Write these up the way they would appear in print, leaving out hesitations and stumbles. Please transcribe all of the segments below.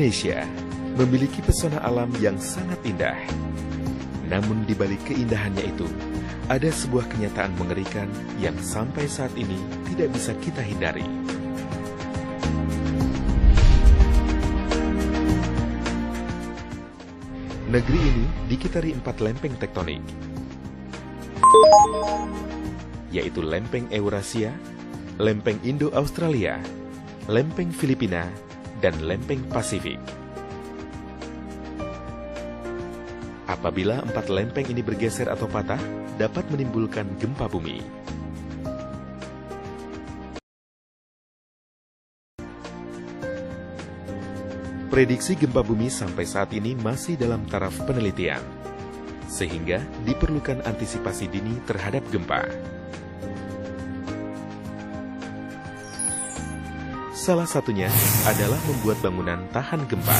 Indonesia memiliki pesona alam yang sangat indah. Namun di balik keindahannya itu, ada sebuah kenyataan mengerikan yang sampai saat ini tidak bisa kita hindari. Negeri ini dikitari 4 lempeng tektonik, yaitu lempeng Eurasia, lempeng Indo-Australia, lempeng Filipina, dan lempeng Pasifik. Apabila 4 lempeng ini bergeser atau patah, dapat menimbulkan gempa bumi. Prediksi gempa bumi sampai saat ini masih dalam taraf penelitian, sehingga diperlukan antisipasi dini terhadap gempa. Salah satunya adalah membuat bangunan tahan gempa.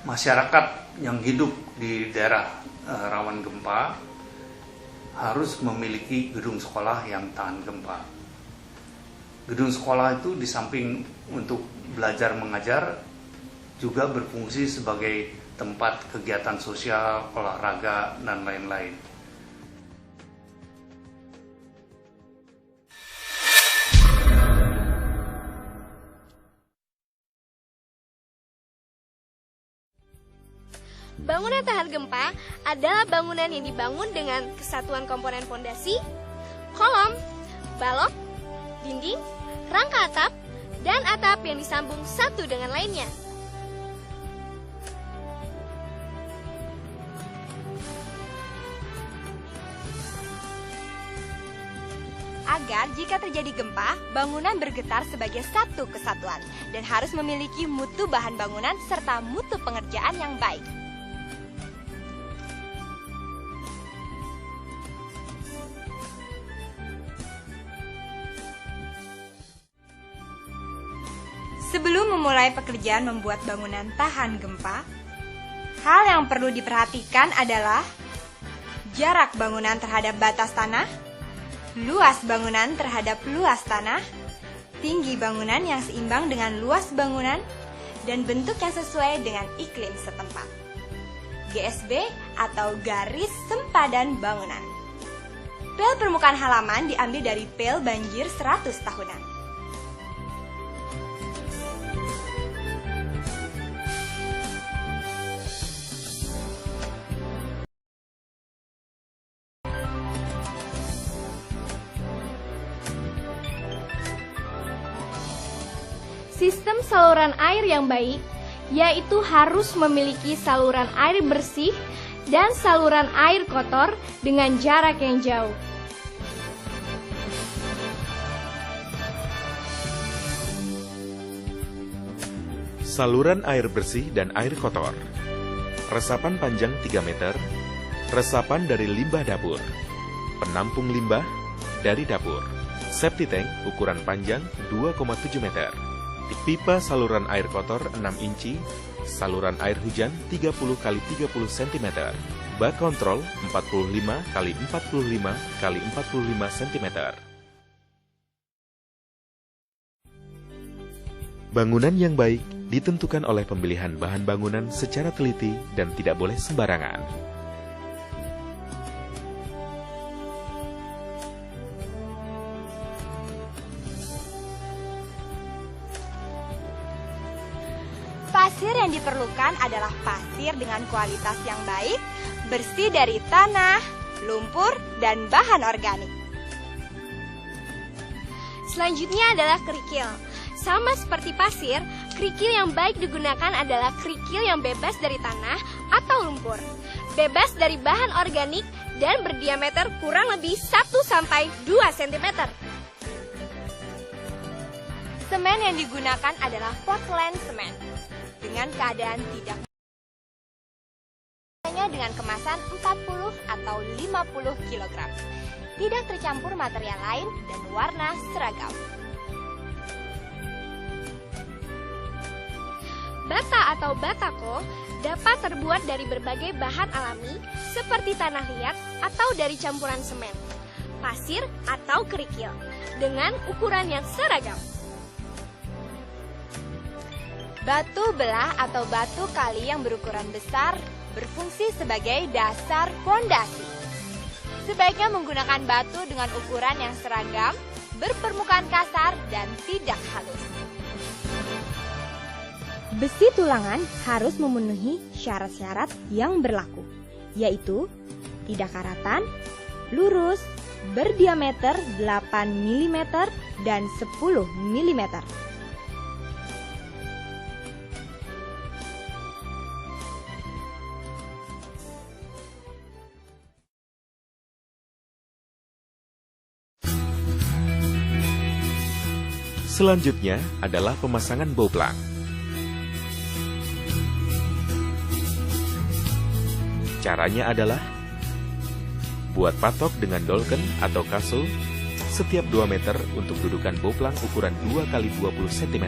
Masyarakat yang hidup di daerah rawan gempa harus memiliki gedung sekolah yang tahan gempa. Gedung sekolah itu di samping untuk belajar mengajar juga berfungsi sebagai tempat kegiatan sosial, olahraga, dan lain-lain. Bangunan tahan gempa adalah bangunan yang dibangun dengan kesatuan komponen fondasi, kolom, balok, dinding, rangka atap, dan atap yang disambung satu dengan lainnya. Agar jika terjadi gempa, bangunan bergetar sebagai satu kesatuan dan harus memiliki mutu bahan bangunan serta mutu pengerjaan yang baik. Sebelum memulai pekerjaan membuat bangunan tahan gempa, hal yang perlu diperhatikan adalah jarak bangunan terhadap batas tanah, luas bangunan terhadap luas tanah, tinggi bangunan yang seimbang dengan luas bangunan, dan bentuk yang sesuai dengan iklim setempat. GSB atau garis sempadan bangunan. Pel permukaan halaman diambil dari pel banjir 100 tahunan. Sistem saluran air yang baik, yaitu harus memiliki saluran air bersih dan saluran air kotor dengan jarak yang jauh. Saluran air bersih dan air kotor. Resapan panjang 3 meter, resapan dari limbah dapur, penampung limbah dari dapur, septic tank ukuran panjang 2,7 meter. Pipa saluran air kotor 6 inci, saluran air hujan 30 x 30 cm, bak kontrol 45 x 45 x 45 cm. Bangunan yang baik ditentukan oleh pemilihan bahan bangunan secara teliti dan tidak boleh sembarangan. Pasir yang diperlukan adalah pasir dengan kualitas yang baik, bersih dari tanah, lumpur, dan bahan organik. Selanjutnya adalah kerikil. Sama seperti pasir, kerikil yang baik digunakan adalah kerikil yang bebas dari tanah atau lumpur, bebas dari bahan organik, dan berdiameter kurang lebih 1-2 cm. Semen yang digunakan adalah Portland semen dengan keadaan tidak hanya dengan kemasan 40 atau 50 kg. Tidak tercampur material lain dan warna seragam. Bata atau batako dapat terbuat dari berbagai bahan alami seperti tanah liat atau dari campuran semen, pasir atau kerikil dengan ukuran yang seragam. Batu belah atau batu kali yang berukuran besar berfungsi sebagai dasar fondasi. Sebaiknya menggunakan batu dengan ukuran yang seragam, berpermukaan kasar, dan tidak halus. Besi tulangan harus memenuhi syarat-syarat yang berlaku, yaitu tidak karatan, lurus, berdiameter 8 mm dan 10 mm. Selanjutnya adalah pemasangan boplang. Caranya adalah buat patok dengan dolken atau kasul setiap 2 meter untuk dudukan boplang ukuran 2 x 20 cm.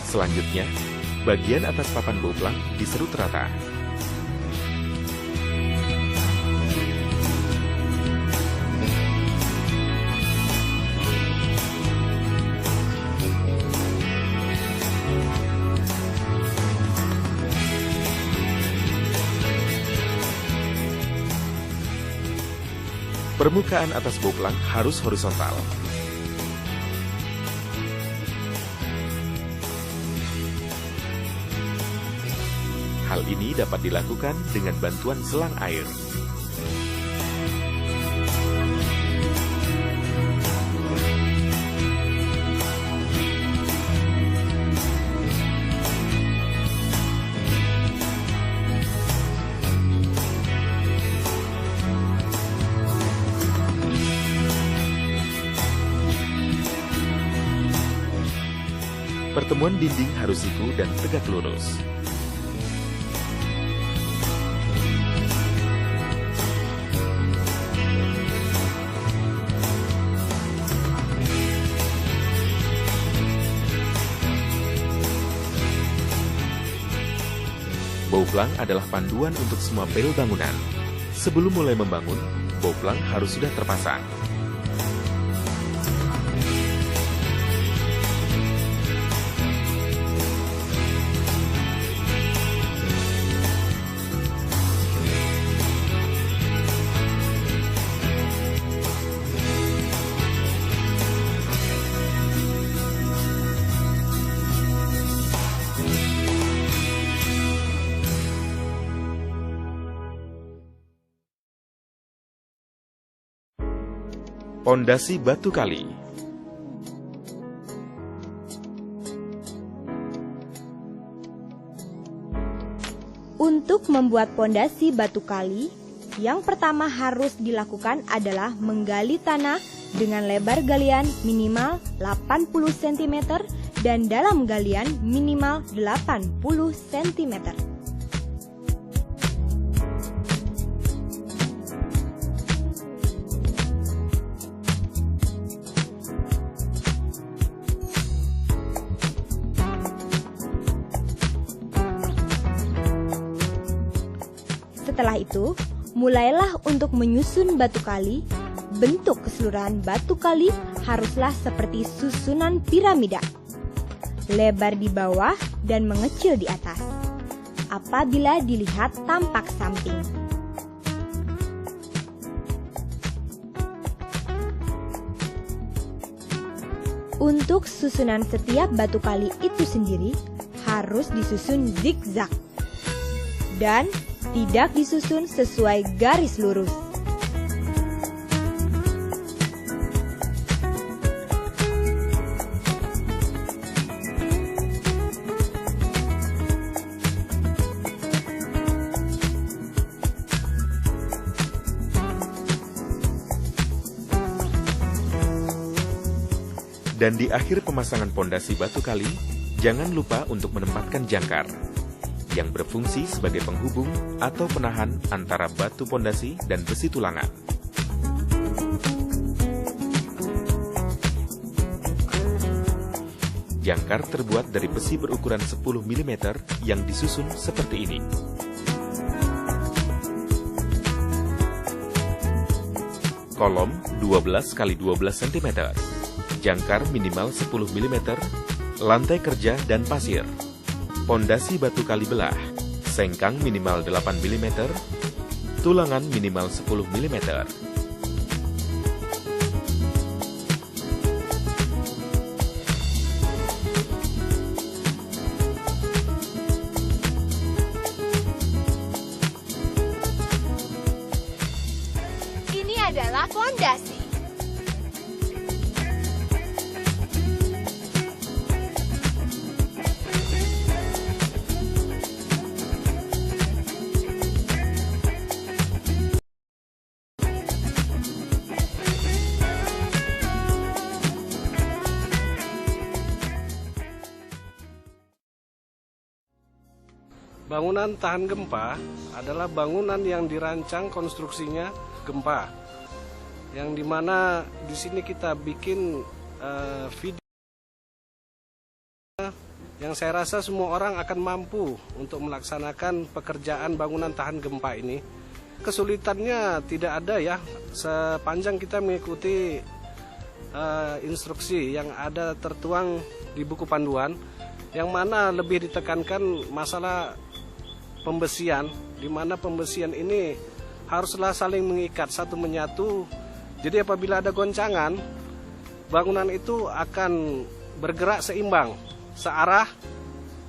Selanjutnya, bagian atas papan boplang diserut rata. Permukaan atas boplang harus horizontal. Hal ini dapat dilakukan dengan bantuan selang air. Pertemuan dinding harus siku dan tegak lurus. Boplang adalah panduan untuk semua bel bangunan. Sebelum mulai membangun, boplang harus sudah terpasang. Pondasi batu kali. Untuk membuat pondasi batu kali, yang pertama harus dilakukan adalah menggali tanah dengan lebar galian minimal 80 cm dan dalam galian minimal 80 cm. Setelah itu, mulailah untuk menyusun batu kali. Bentuk keseluruhan batu kali haruslah seperti susunan piramida. Lebar di bawah dan mengecil di atas. Apabila dilihat tampak samping. Untuk susunan setiap batu kali itu sendiri harus disusun zigzag. Dan tidak disusun sesuai garis lurus. Dan di akhir pemasangan pondasi batu kali, jangan lupa untuk menempatkan jangkar yang berfungsi sebagai penghubung atau penahan antara batu pondasi dan besi tulangan. Jangkar terbuat dari besi berukuran 10 mm yang disusun seperti ini. Kolom 12 x 12 cm. Jangkar minimal 10 mm. Lantai kerja dan pasir. Pondasi batu kali belah. Sengkang minimal 8 mm. Tulangan minimal 10 mm. Ini adalah fondasi. Bangunan tahan gempa adalah bangunan yang dirancang konstruksinya gempa, yang dimana di sini kita bikin video yang saya rasa semua orang akan mampu untuk melaksanakan pekerjaan bangunan tahan gempa ini. Kesulitannya tidak ada ya, sepanjang kita mengikuti instruksi yang ada tertuang di buku panduan, yang mana lebih ditekankan masalah pembesian, di mana pembesian ini haruslah saling mengikat satu menyatu. Jadi apabila ada goncangan, bangunan itu akan bergerak seimbang, searah,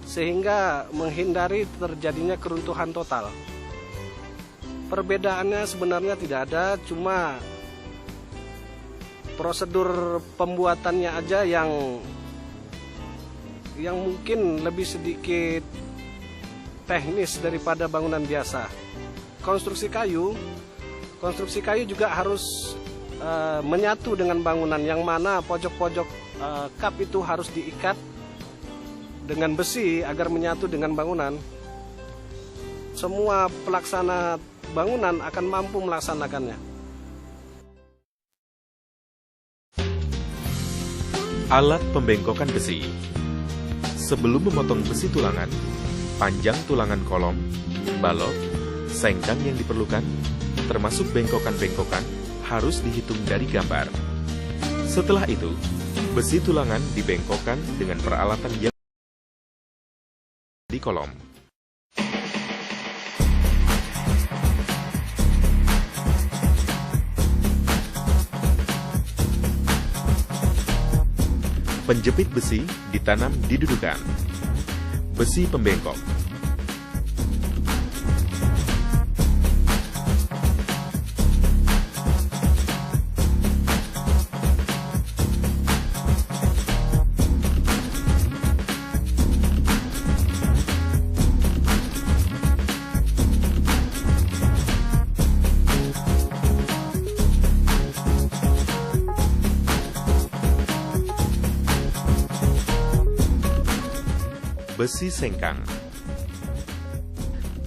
sehingga menghindari terjadinya keruntuhan total. Perbedaannya sebenarnya tidak ada, cuma prosedur pembuatannya aja yang mungkin lebih sedikit teknis daripada bangunan biasa. Konstruksi kayu juga harus menyatu dengan bangunan, yang mana pojok-pojok kap itu harus diikat dengan besi agar menyatu dengan bangunan. Semua pelaksana bangunan akan mampu melaksanakannya. Alat pembengkokan besi. Sebelum memotong besi tulangan, panjang tulangan kolom, balok, sengkang yang diperlukan, termasuk bengkokan-bengkokan, harus dihitung dari gambar. Setelah itu, besi tulangan dibengkokkan dengan peralatan yang di kolom. Penjepit besi ditanam di dudukan. Besi pembengkok. Besi sengkang.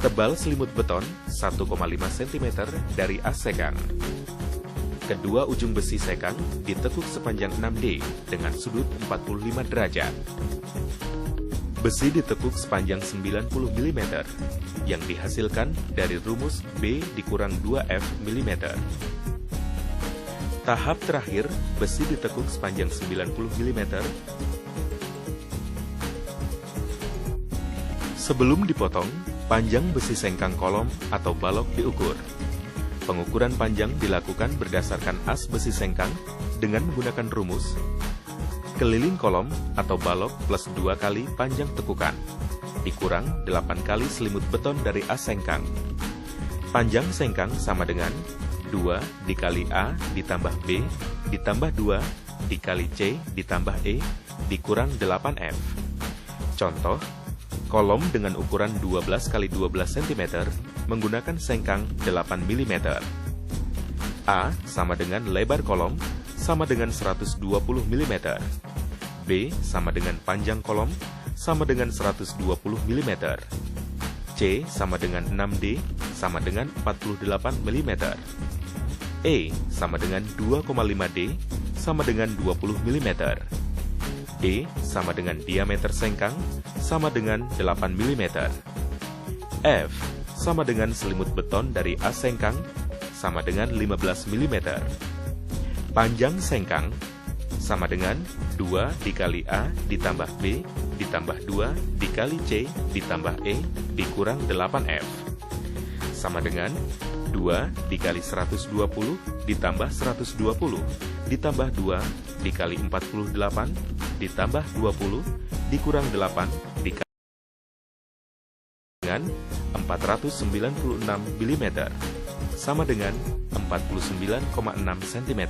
Tebal selimut beton 1,5 cm dari as sekang. Kedua ujung besi sekang ditekuk sepanjang 6D dengan sudut 45 derajat. Besi ditekuk sepanjang 90 mm yang dihasilkan dari rumus B dikurang 2F mm. Tahap terakhir, besi ditekuk sepanjang 90 mm. Sebelum dipotong, panjang besi sengkang kolom atau balok diukur. Pengukuran panjang dilakukan berdasarkan as besi sengkang dengan menggunakan rumus keliling kolom atau balok plus 2 kali panjang tekukan, dikurang 8 kali selimut beton dari as sengkang. Panjang sengkang sama dengan 2 dikali A ditambah B ditambah 2 dikali C ditambah E dikurang 8F. Contoh, kolom dengan ukuran 12 x 12 cm menggunakan sengkang 8 mm. A sama dengan lebar kolom sama dengan 120 mm. B sama dengan panjang kolom sama dengan 120 mm. C sama dengan 6D sama dengan 48 mm. E sama dengan 2,5D sama dengan 20 mm. D sama dengan diameter sengkang sama dengan 8 mm. F sama dengan selimut beton dari as sengkang sama dengan 15 mm. Panjang sengkang sama dengan 2 dikali A ditambah B ditambah 2 dikali C ditambah E dikurang 8F. Sama dengan 2 dikali 120 ditambah 120 ditambah 2 dikali 48 ditambah 20 dikurang 8 dikali dengan 496 mm sama dengan 49,6 cm.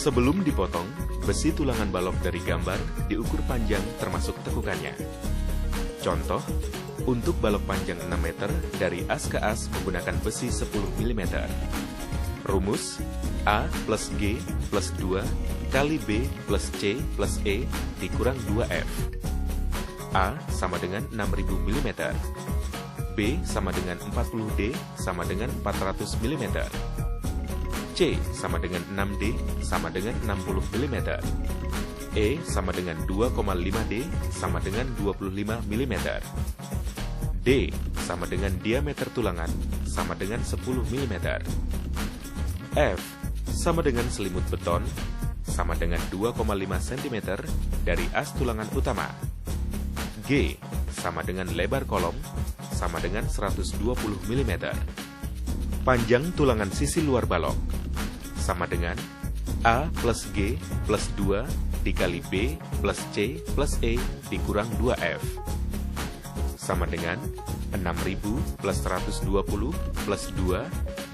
Sebelum dipotong, besi tulangan balok dari gambar diukur panjang termasuk tekukannya. Contoh, untuk balok panjang 6 meter dari as ke as menggunakan besi 10 mm. Rumus A plus G plus 2 kali B plus C plus E dikurang 2F. A sama dengan 6000 mm. B sama dengan 40D sama dengan 400 mm. C sama dengan 6D sama dengan 60 mm. E sama dengan 2,5D sama dengan 25 mm. D sama dengan diameter tulangan sama dengan 10 mm. F sama dengan selimut beton sama dengan 2,5 cm dari as tulangan utama. G sama dengan lebar kolom sama dengan 120 mm. Panjang tulangan sisi luar balok sama dengan A plus G plus 2 dikali B plus C plus E dikurang 2F. Sama dengan 6000 plus 120 plus 2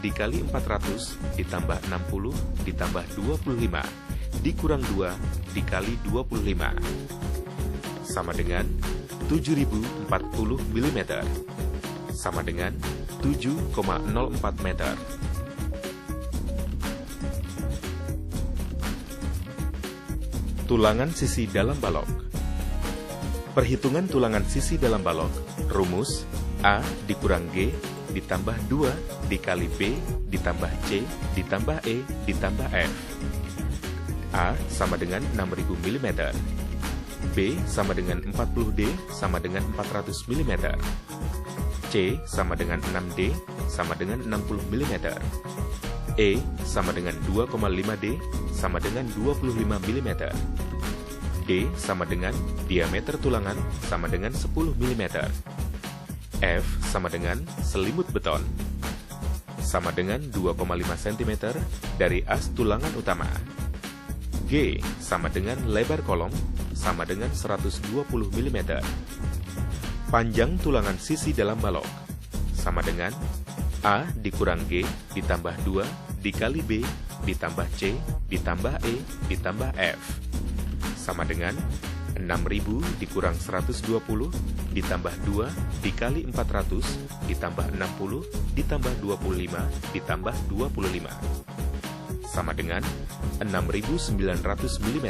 dikali 400 ditambah 60 ditambah 25 dikurang 2 dikali 25. Sama dengan 7040 mm. Sama dengan 7,04 meter. Tulangan sisi dalam balok. Perhitungan tulangan sisi dalam balok. Rumus A dikurang G ditambah 2 dikali B ditambah C ditambah E ditambah F. A sama dengan 6000 mm. B sama dengan 40D sama dengan 400 mm. C sama dengan 6D sama dengan 60 mm. E sama dengan 2,5D sama dengan 25 mm. D sama dengan diameter tulangan sama dengan 10 mm. F sama dengan selimut beton sama dengan 2,5 cm dari as tulangan utama. G sama dengan lebar kolom sama dengan 120 mm. Panjang tulangan sisi dalam balok sama dengan A dikurang G ditambah 2 dikali B ditambah C ditambah E ditambah F. Sama dengan 6000 dikurang 120 ditambah 2 dikali 400 ditambah 60 ditambah 25 ditambah 25. Sama dengan 6900 mm.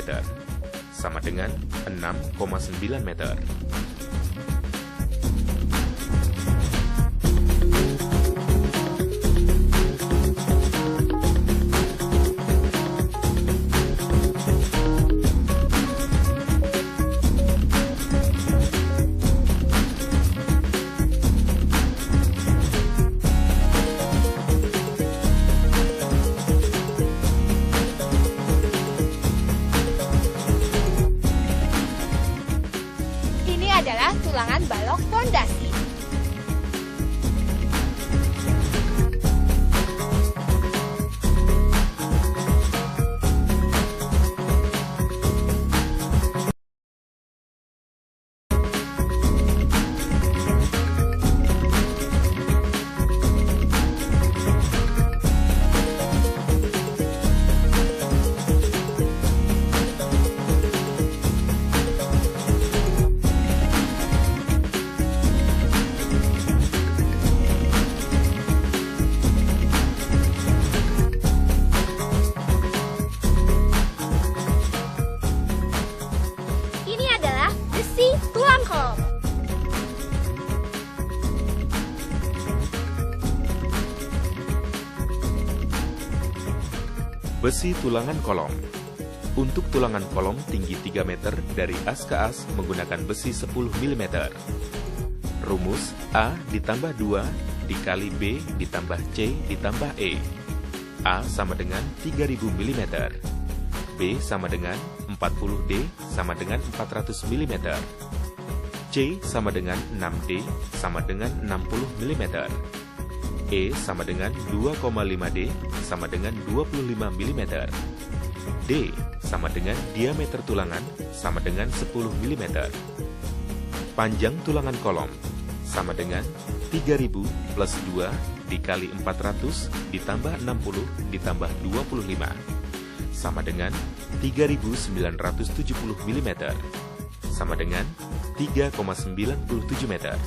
Sama dengan 6,9 meter. adalah tulangan balok pondasi. Ini adalah besi tulang kolom. Besi tulangan kolom. Untuk tulangan kolom tinggi 3 meter dari as ke as menggunakan besi 10 mm. Rumus A ditambah 2 dikali B ditambah C ditambah E. A sama dengan 3000 mm. B sama dengan 40D sama dengan 400 mm. C sama dengan 6D sama dengan 60 mm. E sama dengan 2,5D sama dengan 25 mm. D sama dengan diameter tulangan sama dengan 10 mm. Panjang tulangan kolom sama dengan 3000 plus 2 dikali 400 ditambah 60 ditambah 25 sama dengan 3970 mm sama dengan 3,97 meter.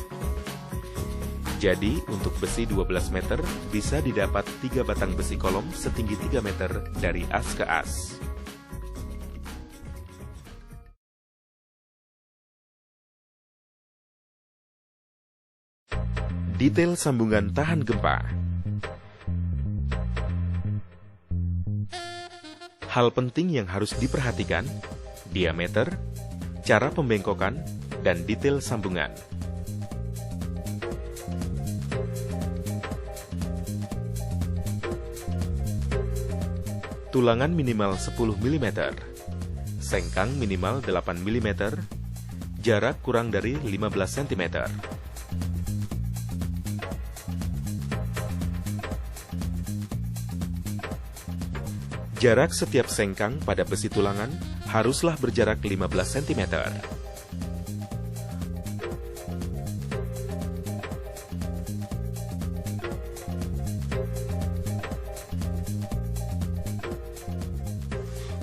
Jadi, untuk besi 12 meter bisa didapat 3 batang besi kolom setinggi 3 meter dari as ke as. Detail sambungan tahan gempa. Hal penting yang harus diperhatikan, diameter, cara pembengkokan, dan detail sambungan. Tulangan minimal 10 mm, sengkang minimal 8 mm, jarak kurang dari 15 cm. Jarak setiap sengkang pada besi tulangan haruslah berjarak 15 cm.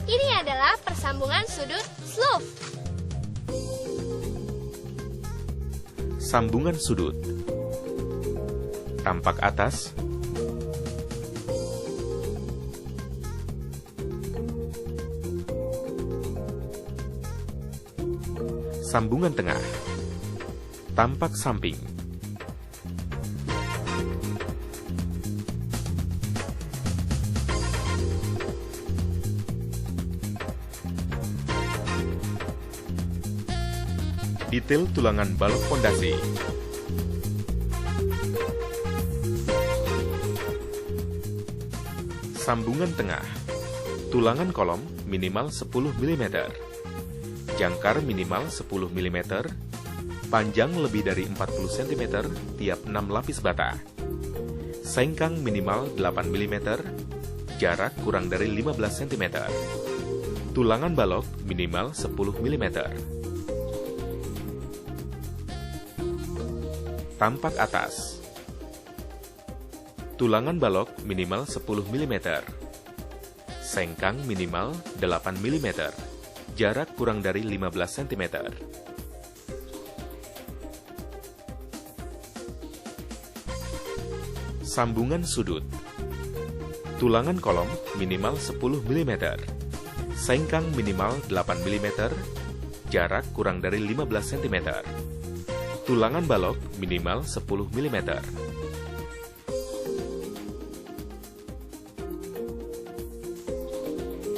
Ini adalah persambungan sudut slope. Sambungan sudut. Tampak atas, sambungan tengah, tampak samping, detail tulangan balok pondasi. Sambungan tengah, tulangan kolom minimal 10 mm, jangkar minimal 10 mm, panjang lebih dari 40 cm tiap 6 lapis bata, sengkang minimal 8 mm, jarak kurang dari 15 cm, tulangan balok minimal 10 mm. Tampak atas. Tulangan balok minimal 10 mm. Sengkang minimal 8 mm. Jarak kurang dari 15 cm. Sambungan sudut. Tulangan kolom minimal 10 mm. Sengkang minimal 8 mm. Jarak kurang dari 15 cm. Tulangan balok minimal 10 mm.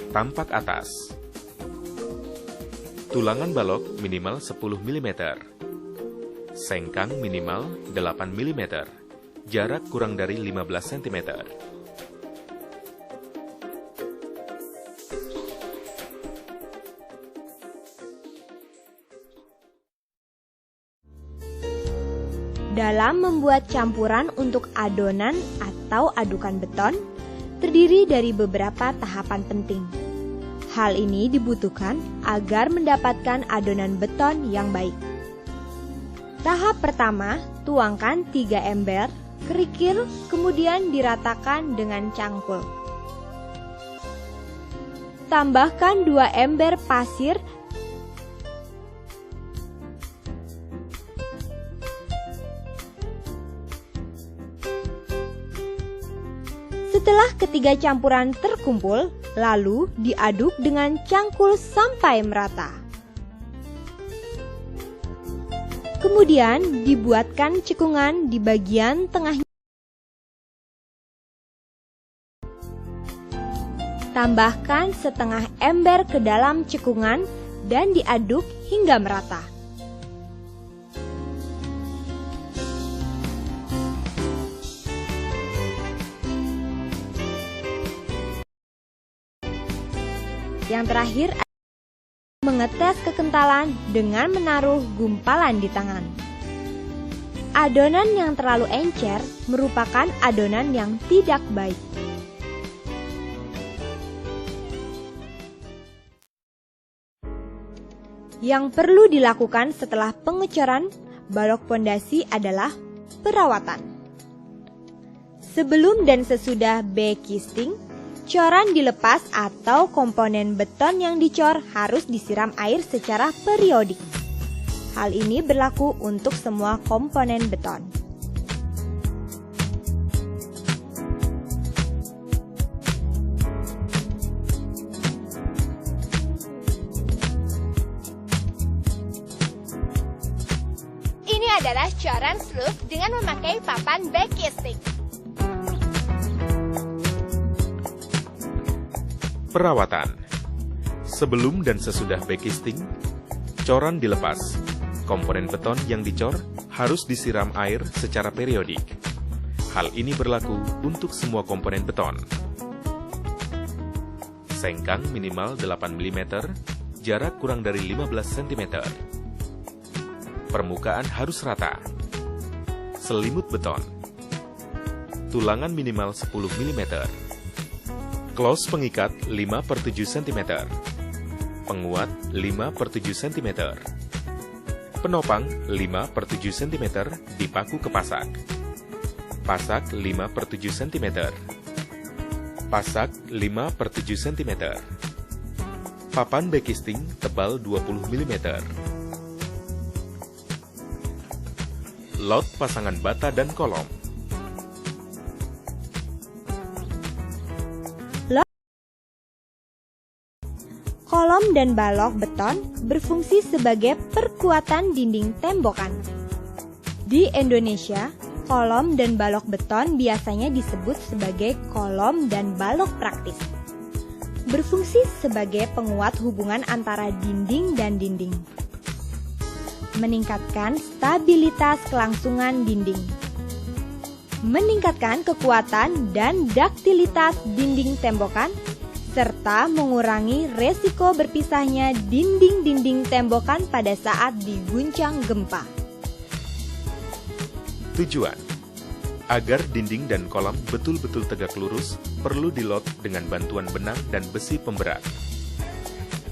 Tampak atas. Tulangan balok minimal 10 mm. Sengkang minimal 8 mm. Jarak kurang dari 15 cm. Dalam membuat campuran untuk adonan atau adukan beton, terdiri dari beberapa tahapan penting. Hal ini dibutuhkan agar mendapatkan adonan beton yang baik. Tahap pertama, tuangkan 3 ember kerikil, kemudian diratakan dengan cangkul. Tambahkan 2 ember pasir Setelah ketiga campuran terkumpul, lalu diaduk dengan cangkul sampai merata. Kemudian dibuatkan cekungan di bagian tengahnya. Tambahkan setengah ember ke dalam cekungan dan diaduk hingga merata. Yang terakhir, mengetes kekentalan dengan menaruh gumpalan di tangan. Adonan yang terlalu encer merupakan adonan yang tidak baik. Yang perlu dilakukan setelah pengecoran balok pondasi adalah perawatan. Sebelum dan sesudah backcasting, coran dilepas atau komponen beton yang dicor harus disiram air secara periodik. Hal ini berlaku untuk semua komponen beton. Ini adalah coran sloop dengan memakai papan backcasting. Perawatan. Sebelum dan sesudah backcasting, coran dilepas. Komponen beton yang dicor harus disiram air secara periodik. Hal ini berlaku untuk semua komponen beton. Sengkang minimal 8 mm, jarak kurang dari 15 cm. Permukaan harus rata. Selimut beton. Tulangan minimal 10 mm. Close pengikat 5/7 cm. Penguat 5/7 cm. Penopang 5/7 cm dipaku ke pasak. Pasak 5/7 cm. Pasak 5/7 cm. Papan backcasting tebal 20 mm. Lot pasangan bata dan kolom. Kolom dan balok beton berfungsi sebagai perkuatan dinding tembokan. Di Indonesia, kolom dan balok beton biasanya disebut sebagai kolom dan balok praktis. Berfungsi sebagai penguat hubungan antara dinding dan dinding. Meningkatkan stabilitas kelangsungan dinding. Meningkatkan kekuatan dan duktilitas dinding tembokan, serta mengurangi resiko berpisahnya dinding-dinding tembokan pada saat diguncang gempa. Tujuan: agar dinding dan kolam betul-betul tegak lurus, perlu dilot dengan bantuan benang dan besi pemberat.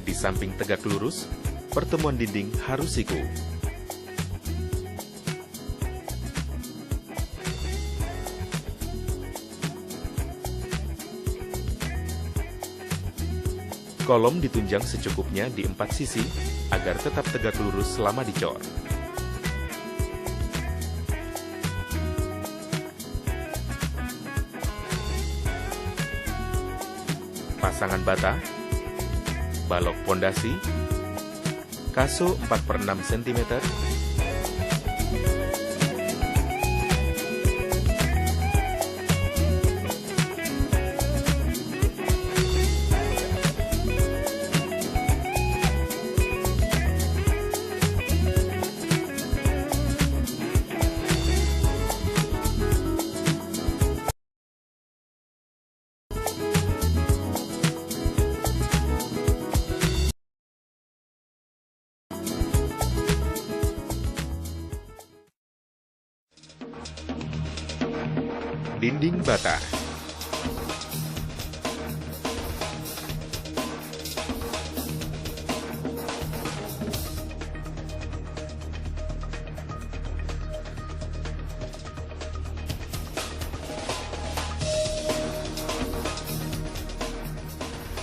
Di samping tegak lurus, pertemuan dinding harus siku. Kolom ditunjang secukupnya di 4 sisi agar tetap tegak lurus selama dicor. Pasangan bata, balok pondasi, kaso 4/6 cm, Dinding bata.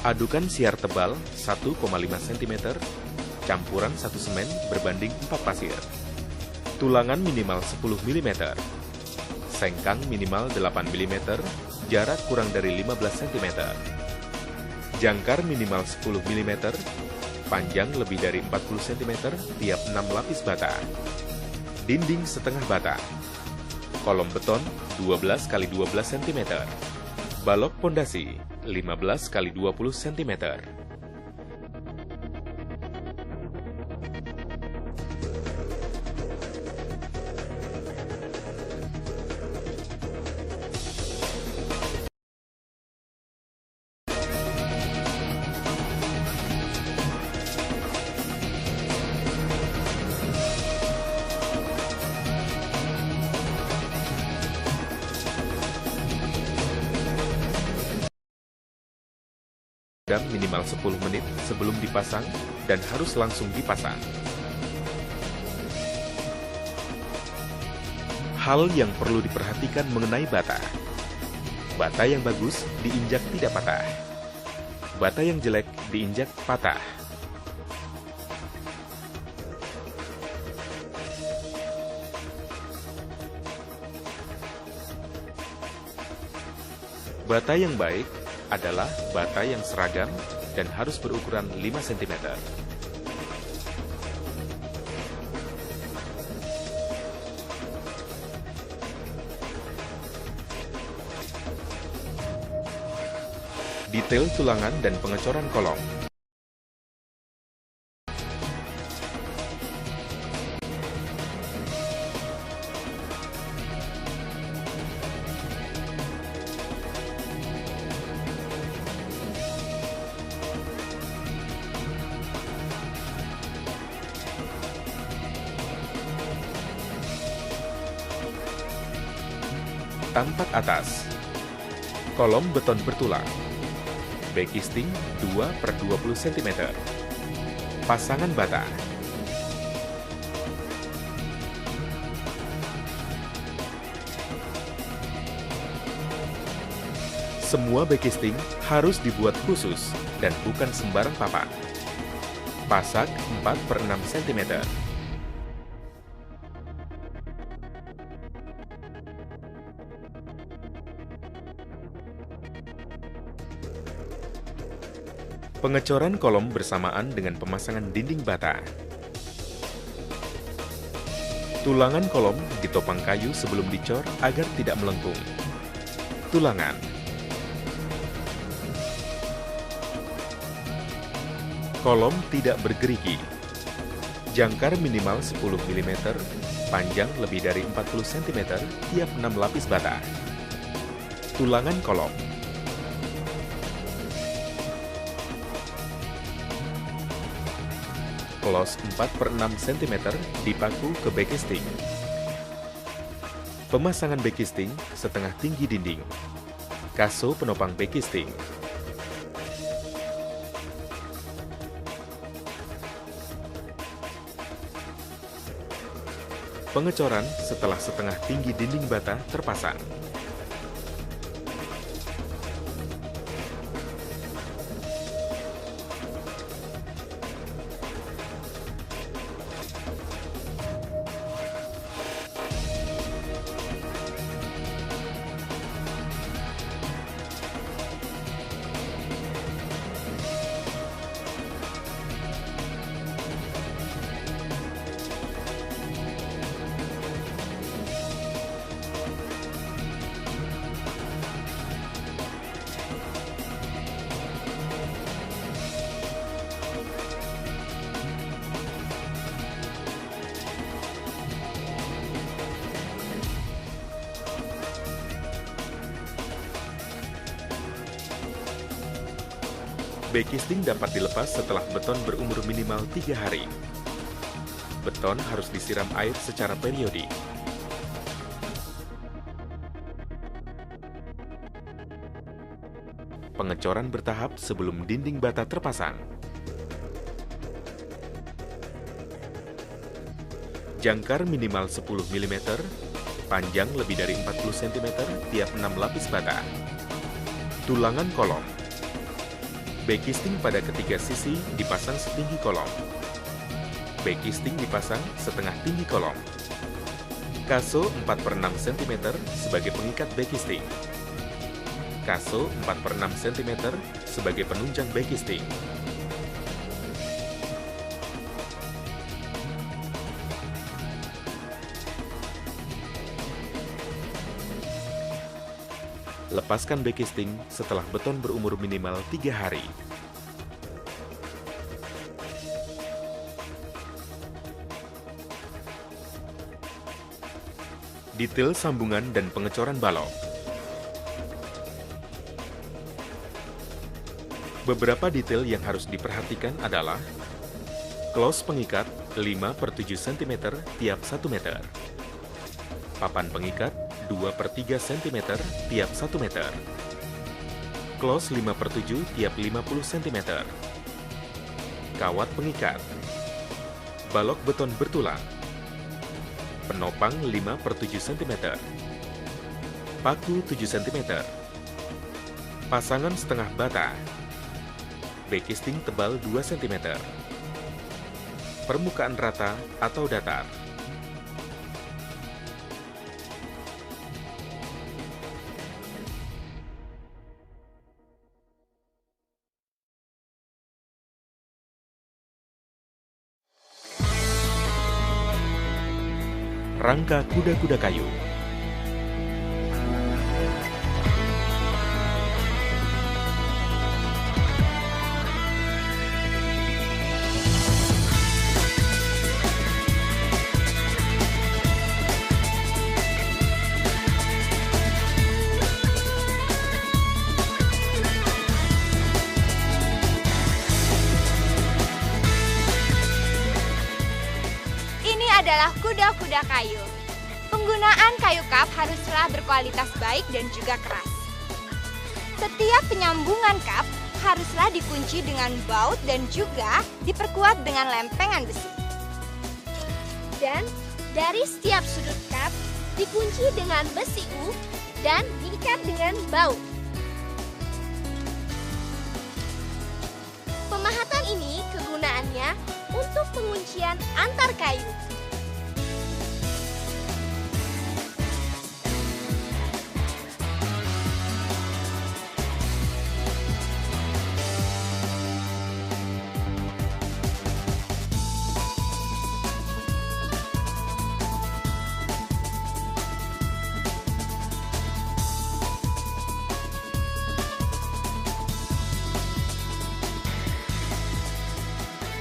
Adukan siar tebal 1,5 cm, campuran 1 semen berbanding 4 pasir. Tulangan minimal 10 mm. Sengkang minimal 8 mm, jarak kurang dari 15 cm. Jangkar minimal 10 mm, panjang lebih dari 40 cm tiap 6 lapis bata. Dinding setengah bata. Kolom beton 12 x 12 cm. Balok pondasi 15 x 20 cm. Minimal 10 menit sebelum dipasang dan harus langsung dipasang. Hal yang perlu diperhatikan mengenai bata. Bata yang bagus diinjak tidak patah. Bata yang jelek diinjak patah. Bata yang baik adalah bata yang seragam dan harus berukuran 5 cm. Detail tulangan dan pengecoran kolom. Tampak atas. Kolom beton bertulang. Backisting 2/20 cm. Pasangan bata. Semua backisting harus dibuat khusus dan bukan sembarang papan. Pasak 4/6 cm. Pengecoran kolom bersamaan dengan pemasangan dinding bata. Tulangan kolom ditopang kayu sebelum dicor agar tidak melengkung. Tulangan. Kolom tidak bergerigi. Jangkar minimal 10 mm, panjang lebih dari 40 cm tiap 6 lapis bata. Tulangan kolom. Close 4/6 cm dipaku ke backisting. Pemasangan backisting setengah tinggi dinding. Kaso penopang backisting. Pengecoran setelah setengah tinggi dinding bata terpasang. Backisting dapat dilepas setelah beton berumur minimal 3 hari. Beton harus disiram air secara periodik. pengecoran bertahap sebelum dinding bata terpasang. Jangkar minimal 10 mm, panjang lebih dari 40 cm tiap 6 lapis bata. Tulangan kolom. Backisting pada ketiga sisi dipasang setinggi kolom. Backisting dipasang setengah tinggi kolom. Kaso 4/6 cm sebagai pengikat backisting. Kaso 4/6 cm sebagai penunjang backisting. Lepaskan backisting setelah beton berumur minimal 3 hari. Detail sambungan dan pengecoran balok. Beberapa detail yang harus diperhatikan adalah close pengikat 5/7 cm tiap 1 meter. Papan pengikat 2/3 cm tiap 1 meter. Close 5/7 tiap 50 cm. Kawat pengikat. Balok beton bertulang. Penopang 5/7 cm. Paku 7 cm. Pasangan setengah bata. Backisting tebal 2 cm. Permukaan rata atau datar. Rangka kuda-kuda kayu. Adalah kuda-kuda kayu. Penggunaan kayu kap haruslah berkualitas baik dan juga keras. Setiap penyambungan kap haruslah dikunci dengan baut dan juga diperkuat dengan lempengan besi. Dan dari setiap sudut kap dikunci dengan besi U dan diikat dengan baut. Pemahatan ini kegunaannya untuk penguncian antar kayu.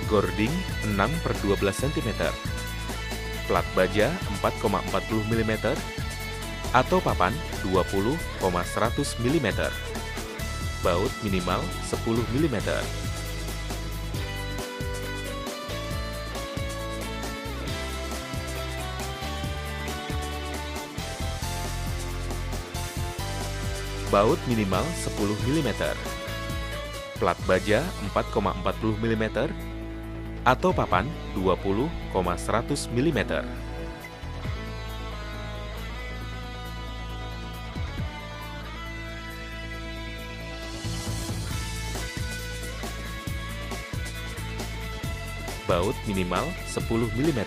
Gording 6/12 cm, plat baja 4,40 mm, atau papan 20,100 mm, baut minimal 10 mm. Baut minimal 10 mm, plat baja 4,40 mm, atau papan 20,100 mm. Baut minimal 10 mm.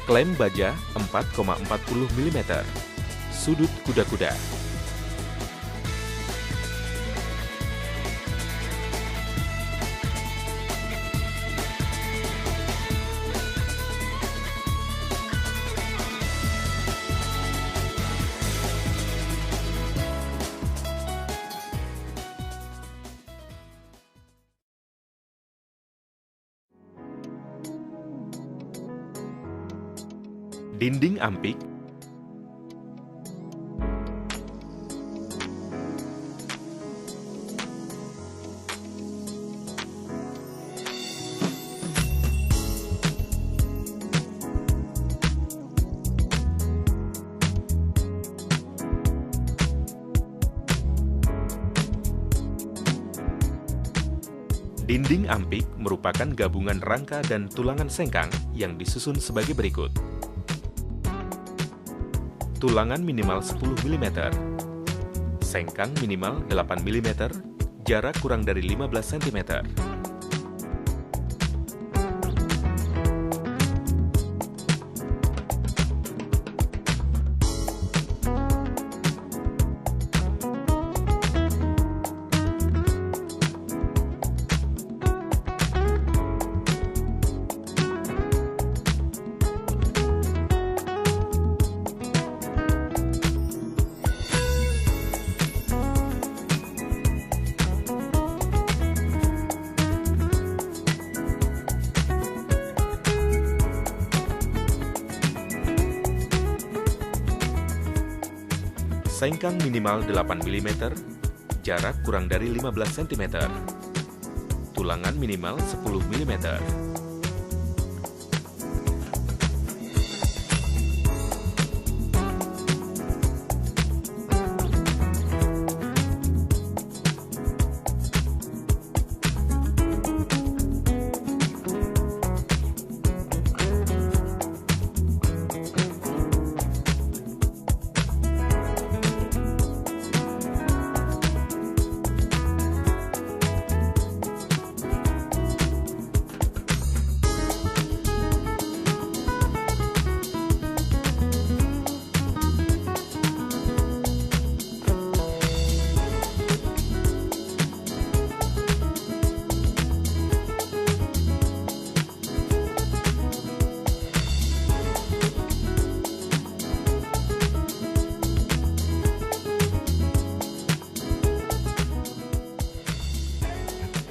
Klem baja 4,40 mm. Sudut kuda-kuda. Dinding ampik. Dinding ampik merupakan gabungan rangka dan tulangan sengkang yang disusun sebagai berikut. Tulangan minimal 10 mm, sengkang minimal 8 mm, jarak kurang dari 15 cm. Sengkang minimal 8 mm, jarak kurang dari 15 cm. Tulangan minimal 10 mm.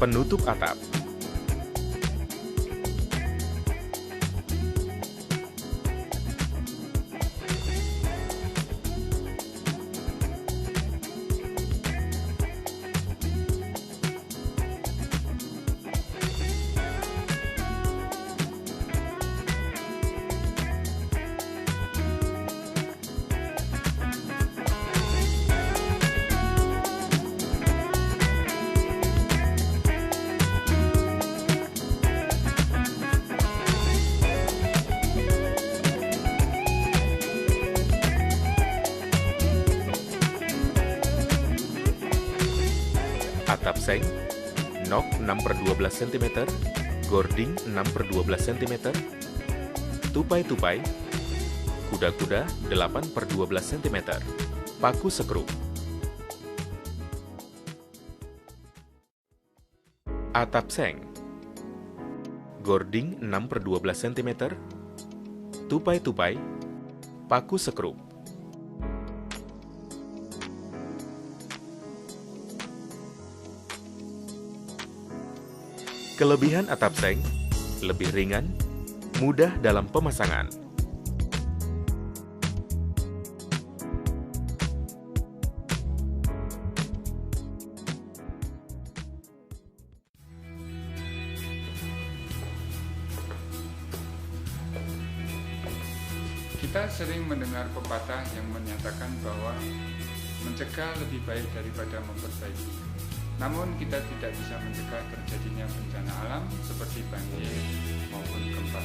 Penutup atap. Atap seng, nok 6/12 cm, gording 6/12 cm, tupai-tupai, kuda-kuda 8/12 cm, paku sekrup. Atap seng, gording 6/12 cm, tupai-tupai, paku sekrup. Kelebihan atap seng, lebih ringan, mudah dalam pemasangan. Kita sering mendengar pepatah yang menyatakan bahwa mencegah lebih baik daripada memperbaiki. Namun kita tidak bisa mencegah terjadinya bencana alam seperti banjir maupun gempa.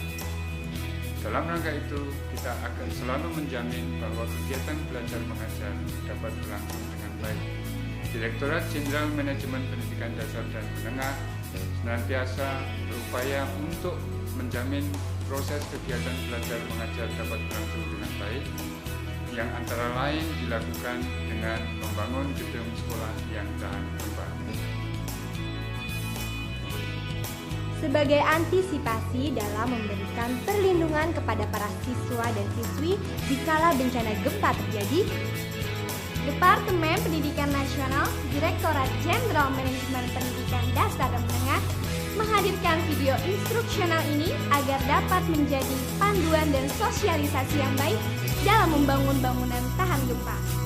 Dalam rangka itu, kita akan selalu menjamin bahwa kegiatan belajar mengajar dapat berlangsung dengan baik. Direktorat Jenderal Manajemen Pendidikan Dasar dan Menengah senantiasa berupaya untuk menjamin proses kegiatan belajar mengajar dapat berlangsung dengan baik, yang antara lain dilakukan dengan membangun gedung sekolah yang tahan gempa. Sebagai antisipasi dalam memberikan perlindungan kepada para siswa dan siswi dikala bencana gempa terjadi, Departemen Pendidikan Nasional, Direktorat Jenderal Manajemen Pendidikan Dasar dan Menengah menghadirkan video instruksional ini agar dapat menjadi panduan dan sosialisasi yang baik dalam membangun bangunan tahan gempa.